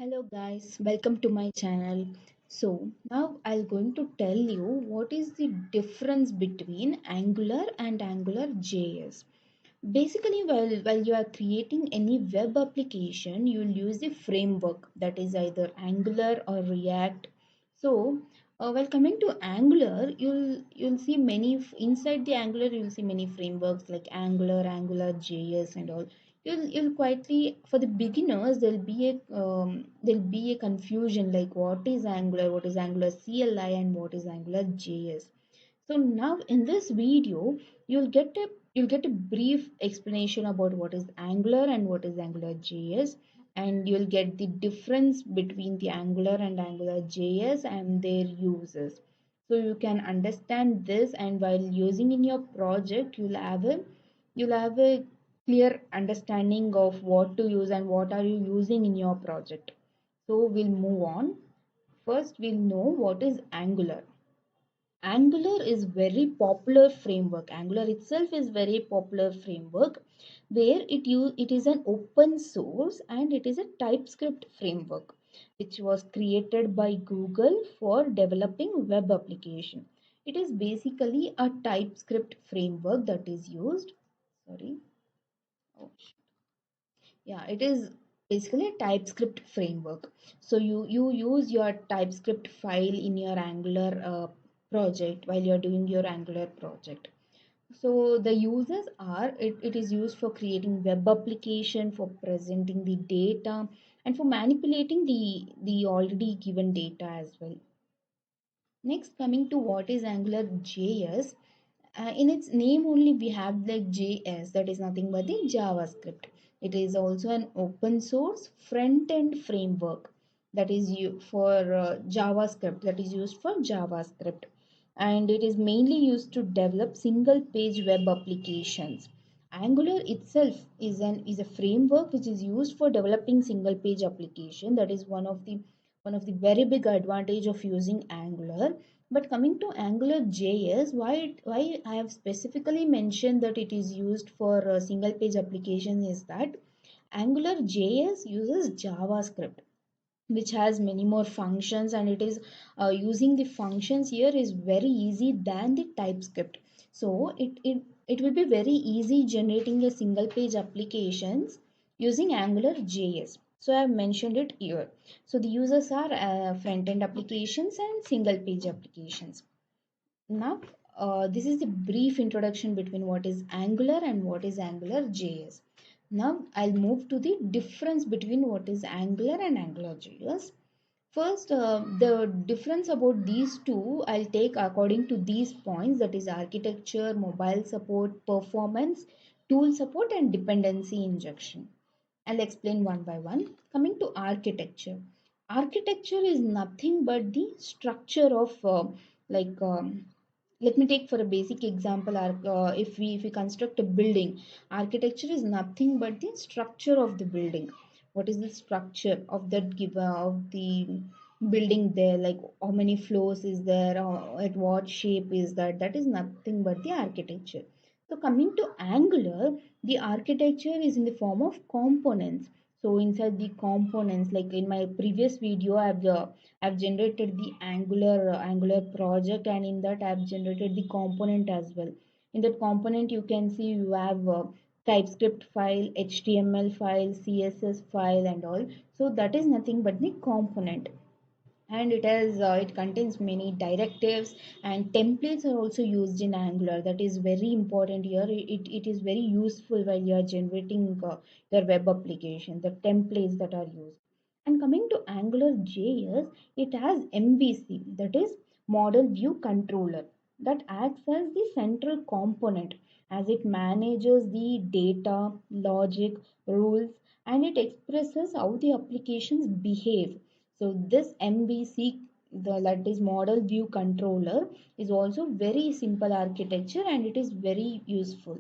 Hello guys, welcome to my channel. So now I'm going to tell you what is the difference between Angular and AngularJS. Basically, while you are creating any web application, you'll use the framework that is either Angular or React. So while coming to Angular, you'll see inside the Angular you'll see many frameworks like Angular, AngularJS, and all. You'll quietly for the beginners there'll be a confusion like what is Angular, what is Angular CLI, and what is AngularJS. So now in this video, you'll get a you'll get a brief explanation about what is Angular and what is AngularJS, and you'll get the difference between the Angular and AngularJS and their uses. So you can understand this, and while using in your project, you'll have a clear understanding of what to use and what are you using in your project. So we'll move on. First, we'll know what is Angular. Angular is very popular framework. Angular itself is very popular framework where it is an open source and it is a TypeScript framework which was created by Google for developing web application. It is basically a TypeScript framework that is used. Sorry. Oh, yeah, it is basically a TypeScript framework. So you use your TypeScript file in your Angular project while you're doing your Angular project. So the uses are it is used for creating web application, for presenting the data, and for manipulating the already given data as well. Next, coming to what is Angular JS, in its name only we have like JS, that is nothing but the JavaScript. It is also an open source front end framework that is for JavaScript, that is used for JavaScript, and it is mainly used to develop single page web applications. Angular itself is a framework which is used for developing single page application. That is one of the very big advantage of using Angular. But coming to AngularJS, why I have specifically mentioned that it is used for a single page application is that AngularJS uses JavaScript, which has many more functions, and it is using the functions here is very easy than the TypeScript. So it will be very easy generating a single page applications using AngularJS. So I have mentioned it here. So the users are front end applications and single page applications. Now, this is the brief introduction between what is Angular and what is AngularJS. Now, I'll move to the difference between what is Angular and AngularJS. First, the difference about these two, I'll take according to these points, that is architecture, mobile support, performance, tool support, and dependency injection. I'll explain one by one. Coming to architecture. Architecture is nothing but the structure of like let me take for a basic example, if we construct a building, architecture is nothing but the structure of the building. What is the structure of that given of the building there, like how many floors is there, at what shape is that, that is nothing but the architecture. So coming to Angular, the architecture is in the form of components. So inside the components, like in my previous video, I've generated the Angular project, and in that I've generated the component as well. In that component, you can see you have TypeScript file, HTML file, CSS file, and all. So that is nothing but the component, and it contains many directives, and templates are also used in Angular. That is very important here. It is very useful while you are generating your web application, the templates that are used. And coming to AngularJS, it has MVC, that is model view controller, that acts as the central component as it manages the data, logic, rules, and it expresses how the applications behave. So this MVC, that is model view controller, is also very simple architecture, and it is very useful.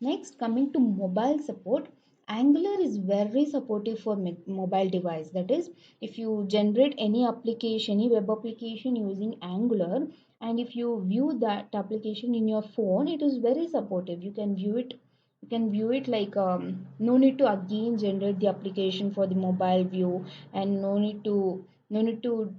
Next, coming to mobile support, Angular is very supportive for mobile device. That is, if you generate any application, any web application using Angular, and if you view that application in your phone, it is very supportive. You can You can view it like no need to again generate the application for the mobile view, and no need to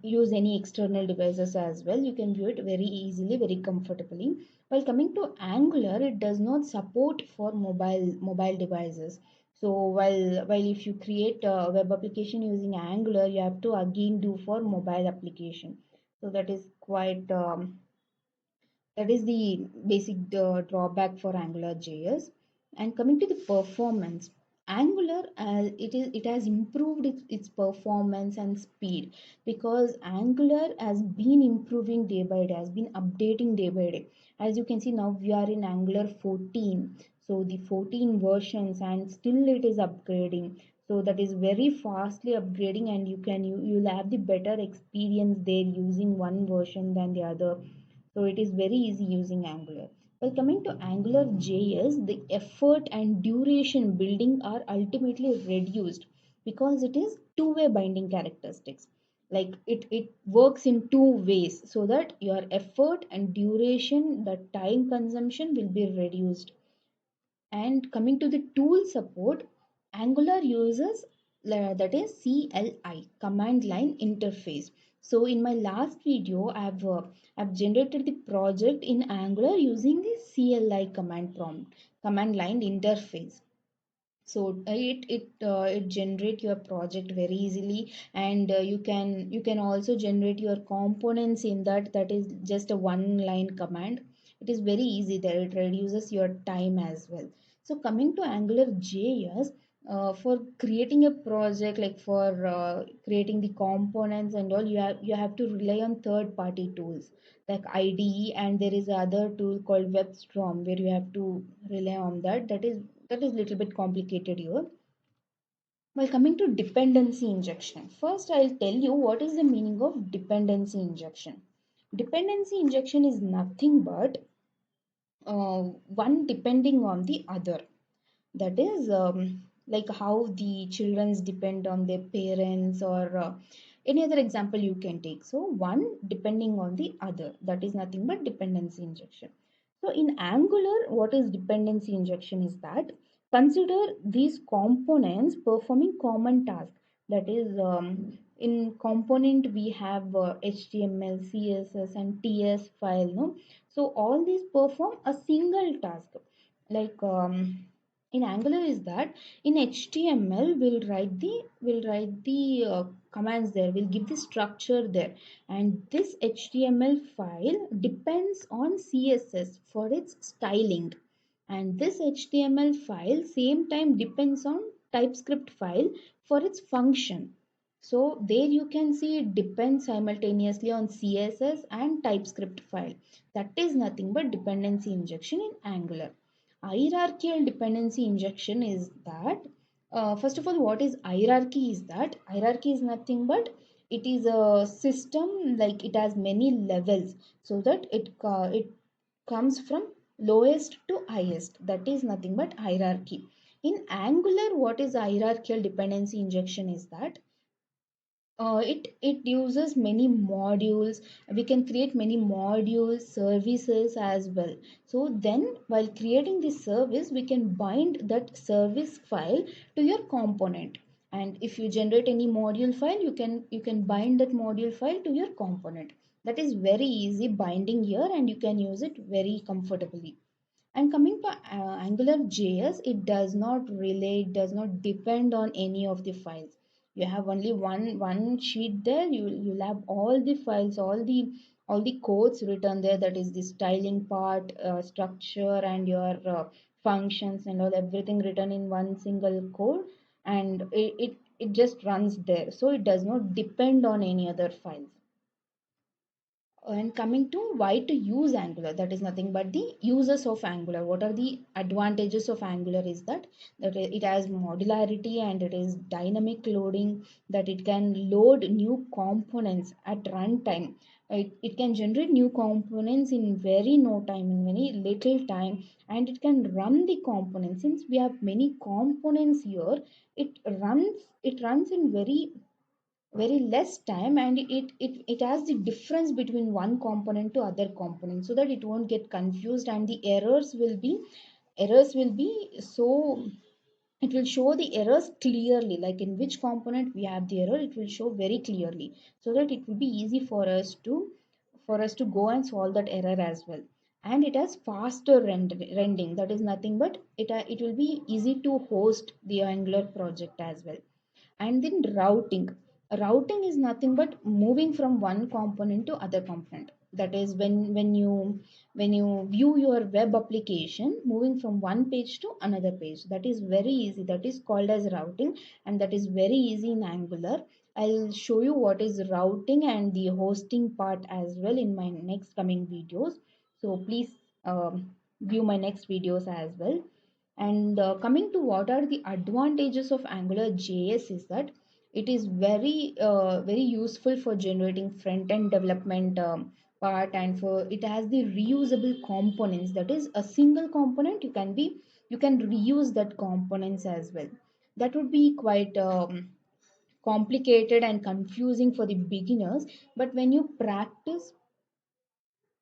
use any external devices as well. You can view it very easily, very comfortably. While coming to Angular, it does not support for mobile devices. So while if you create a web application using Angular, you have to again do for mobile application. So that is the basic drawback for AngularJS. And coming to the performance, Angular it has improved its performance and speed, because Angular has been improving day by day, has been updating day by day. As you can see, now we are in Angular 14, so the 14 versions, and still it is upgrading. So that is very fastly upgrading, and you'll have the better experience there using one version than the other. So it is very easy using Angular. Well, coming to Angular JS, the effort and duration building are ultimately reduced, because it is two-way binding characteristics. Like it works in two ways, so that your effort and duration, the time consumption will be reduced. And coming to the tool support, Angular uses that is CLI, command line interface. So in my last video, I've generated the project in Angular using the CLI command line interface. So it generate your project very easily, and you can also generate your components in that. That is just a one line command. It is very easy there. It reduces your time as well. So coming to Angular JS, for creating a project, like for creating the components and all, you have to rely on third party tools like IDE, and there is another tool called WebStorm where you have to rely on that. That is little bit complicated here. Well, coming to dependency injection, first I'll tell you what is the meaning of dependency injection. Dependency injection is nothing but one depending on the other. That is like how the childrens depend on their parents, or any other example you can take. So one depending on the other, that is nothing but dependency injection. So in Angular, what is dependency injection is that, consider these components performing common task. That is in component we have HTML, CSS and TS file, no? So all these perform a single task. Like in Angular is that, in HTML we'll write the commands there, we'll give the structure there, and this HTML file depends on CSS for its styling, and this HTML file same time depends on TypeScript file for its function. So there you can see it depends simultaneously on CSS and TypeScript file. That is nothing but dependency injection in Angular. Hierarchical dependency injection is that, first of all, what is hierarchy is that, hierarchy is nothing but, it is a system, like it has many levels, so that it comes from lowest to highest. That is nothing but hierarchy. In Angular, what is hierarchical dependency injection is that, it uses many modules. We can create many modules, services as well. So then while creating this service, we can bind that service file to your component, and if you generate any module file, you can bind that module file to your component. That is very easy binding here, and you can use it very comfortably. And coming to Angular JS, it does not relate, does not depend on any of the files. You have only one sheet there. You'll have all the files, all the codes written there. That is the styling part, structure, and your functions and all, everything written in one single code, and it just runs there. So it does not depend on any other files. And coming to why to use Angular, that is nothing but the uses of Angular. What are the advantages of Angular is that it has modularity, and it is dynamic loading, that it can load new components at runtime. It can generate new components in very no time, in very little time, and it can run the components. Since we have many components here, it runs in very less time, and it has the difference between one component to other component, so that it won't get confused, and the errors will be errors will be so, it will show the errors clearly, like in which component we have the error, it will show very clearly, so that it will be easy for us to go and solve that error as well. And it has faster rendering, that is nothing but it will be easy to host the Angular project as well. And then routing is nothing but moving from one component to other component. That is when you view your web application, moving from one page to another page, that is very easy, that is called as routing, and that is very easy in Angular. I'll show you what is routing and the hosting part as well in my next coming videos. So please view my next videos as well. And coming to what are the advantages of Angular JS is that it is very useful for generating front end development part, and for it has the reusable components. That is a single component, you can reuse that components as well. That would be quite complicated and confusing for the beginners, but when you practice,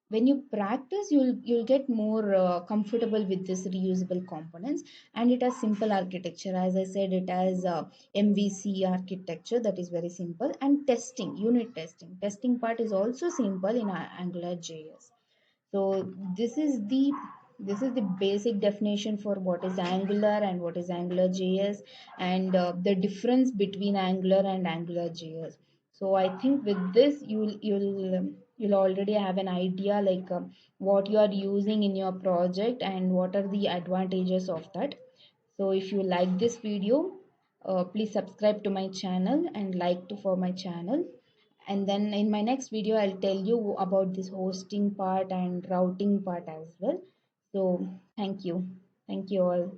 you'll get more comfortable with this reusable components. And it has simple architecture, as I said, it has MVC architecture, that is very simple. And testing part is also simple in Angular JS. So this is the basic definition for what is Angular and what is Angular JS, and the difference between Angular and Angular JS. So I think with this you'll already have an idea, like what you are using in your project and what are the advantages of that. So if you like this video, please subscribe to my channel and like to for my channel. And then in my next video I'll tell you about this hosting part and routing part as well. So thank you all.